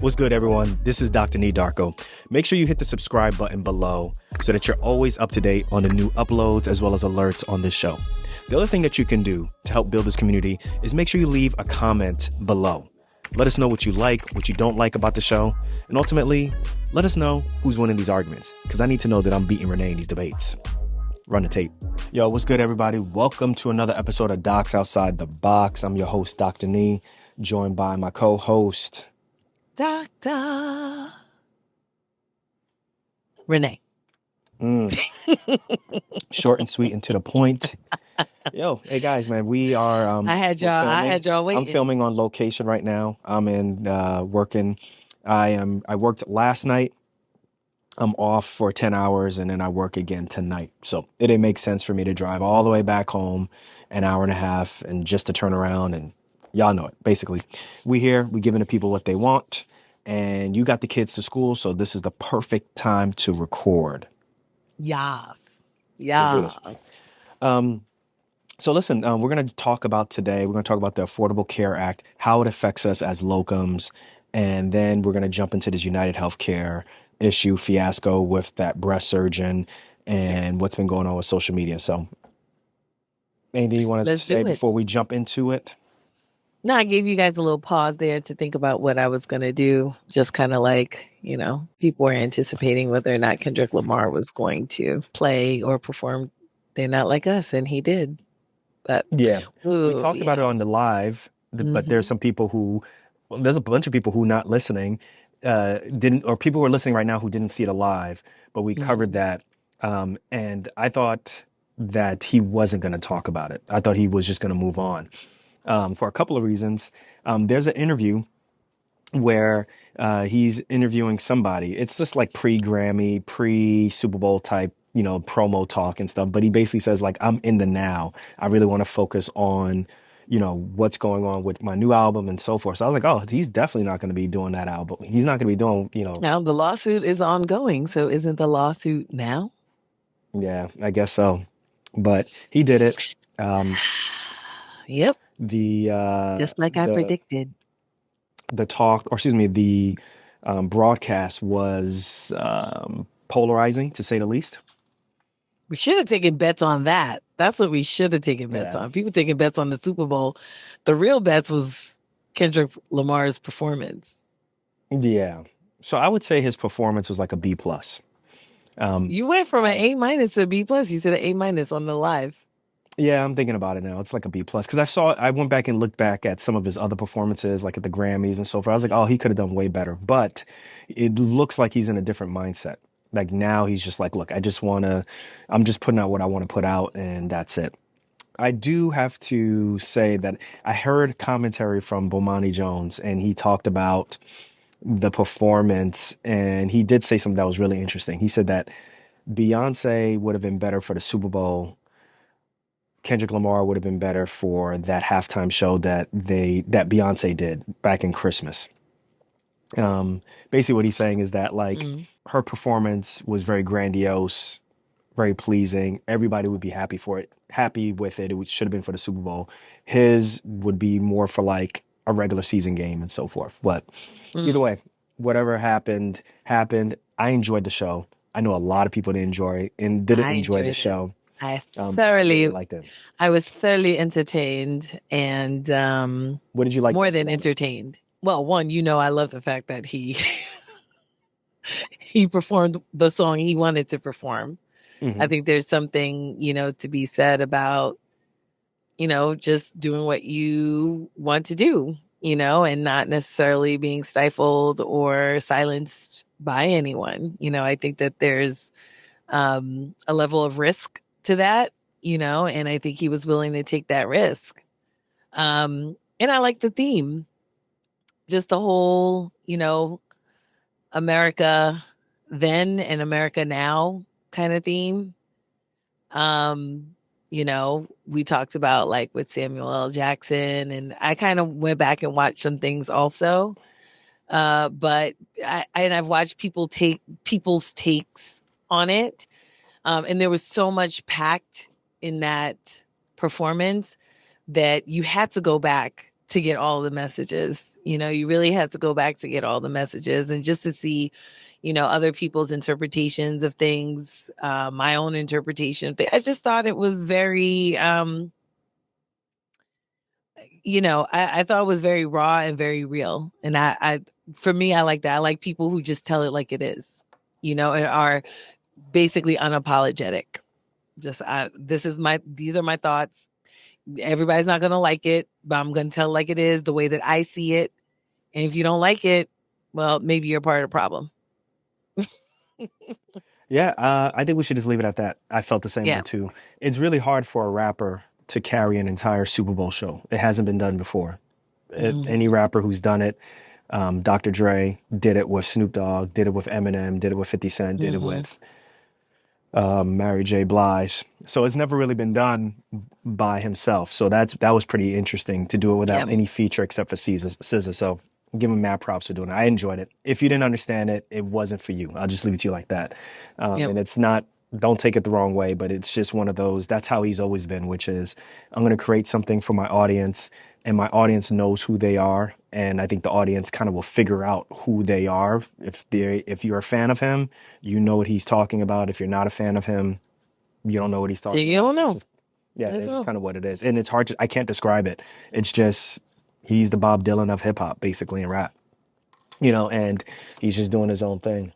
What's good, everyone? This is Dr. Nee Darko. Make sure you hit the subscribe button below so that you're always up to date on the new uploads as well as alerts on this show. The other thing that you can do to help build this community is make sure you leave a comment below. Let us know what you like, what you don't like about the show, and ultimately, let us know who's winning these arguments, because I need to know that I'm beating Renee in these debates. Run the tape. Yo, what's good, everybody? Welcome to another episode of Docs Outside the Box. I'm your host, Dr. Nee, joined by my co-host, Dr. Renee. Short and sweet and to the point. Yo, hey guys, man, we are. I had y'all waiting. I'm filming on location right now. I'm in working. I worked last night. I'm off for 10 hours and then I work again tonight. So it didn't make sense for me to drive all the way back home, an hour and a half, and just to turn around. And y'all know it. Basically, we giving the people what they want. And you got the kids to school, so this is the perfect time to record. Yeah. Let's do this. So listen, we're going to talk about the Affordable Care Act, how it affects us as locums, and then we're going to jump into this United Healthcare issue fiasco with that breast surgeon and what's been going on with social media. So anything you want to say before we jump into it? No, I gave you guys a little pause there to think about what I was going to do. Just kind of like, people were anticipating whether or not Kendrick Lamar was going to play or perform They're Not Like Us, and he did. But yeah, we talked about it on the live, but there's there's a bunch of people who not listening, or people who are listening right now who didn't see it live, but we covered that. And I thought that he wasn't going to talk about it. I thought he was just going to move on. For a couple of reasons. There's an interview where he's interviewing somebody. It's just like pre-Grammy, pre-Super Bowl type, promo talk and stuff. But he basically says, like, I'm in the now. I really want to focus on, what's going on with my new album and so forth. So I was like, oh, he's definitely not going to be doing that album. He's not going to be doing, Now, the lawsuit is ongoing. So isn't the lawsuit now? Yeah, I guess so. But he did it. Yep. Just like I predicted. The broadcast was polarizing, to say the least. We should have taken bets on that. That's what we should have taken bets on. People taking bets on the Super Bowl. The real bets was Kendrick Lamar's performance. Yeah. So I would say his performance was like a B+. You went from an A- to a B+. You said an A- on the live. Yeah, I'm thinking about it now. It's like a B+. Because I went back and looked back at some of his other performances, like at the Grammys and so forth. I was like, oh, he could have done way better. But it looks like he's in a different mindset. Like now he's just like, look, I'm just putting out what I want to put out, and that's it. I do have to say that I heard commentary from Bomani Jones, and he talked about the performance, and he did say something that was really interesting. He said that Beyoncé would have been better for the Super Bowl. Kendrick Lamar would have been better for that halftime show that Beyoncé did back in Christmas. Basically what he's saying is that her performance was very grandiose, very pleasing. Everybody would be happy with it. It should have been for the Super Bowl. His would be more for like a regular season game and so forth. But either way, whatever happened. I enjoyed the show. I know a lot of people didn't enjoy the show. I liked it. I was thoroughly entertained, and what did you like? More than entertained. Well, one, I love the fact that he performed the song he wanted to perform. I think there's something, to be said about, just doing what you want to do, and not necessarily being stifled or silenced by anyone. I think that there's a level of risk to that, and I think he was willing to take that risk. And I like the theme, just the whole, America then and America now kind of theme. We talked about like with Samuel L. Jackson, and I kind of went back and watched some things also. But I've watched people's takes on it. And there was so much packed in that performance that you had to go back to get all the messages, You really had to go back to get all the messages and just to see, other people's interpretations of things, my own interpretation of things. I just thought it was very, I thought it was very raw and very real. And for me, I like that. I like people who just tell it like it is, and are basically unapologetic. Just, these are my thoughts. Everybody's not going to like it, but I'm going to tell it like it is, the way that I see it. And if you don't like it, well, maybe you're part of the problem. Yeah, I think we should just leave it at that. I felt the same way Yeah. too. It's really hard for a rapper to carry an entire Super Bowl show. It hasn't been done before. Any rapper who's done it, Dr. Dre did it with Snoop Dogg, did it with Eminem, did it with 50 Cent, did it with Mary J. Blige. So it's never really been done by himself. So that was pretty interesting to do it without Yeah. any feature except for SZA. So give him mad props for doing it. I enjoyed it. If you didn't understand it, it wasn't for you. I'll just leave it to you like that. Yep. And it's not, don't take it the wrong way, but it's just one of those, that's how he's always been, which is I'm going to create something for my audience and my audience knows who they are. And I think the audience kind of will figure out who they are. If you're a fan of him, you know what he's talking about. If you're not a fan of him, you don't know what he's talking You about. don't know. Yeah, That's it's all. kind of what it is. And it's hard to, I can't describe it. It's just, he's the Bob Dylan of hip hop, basically, in rap, and he's just doing his own thing.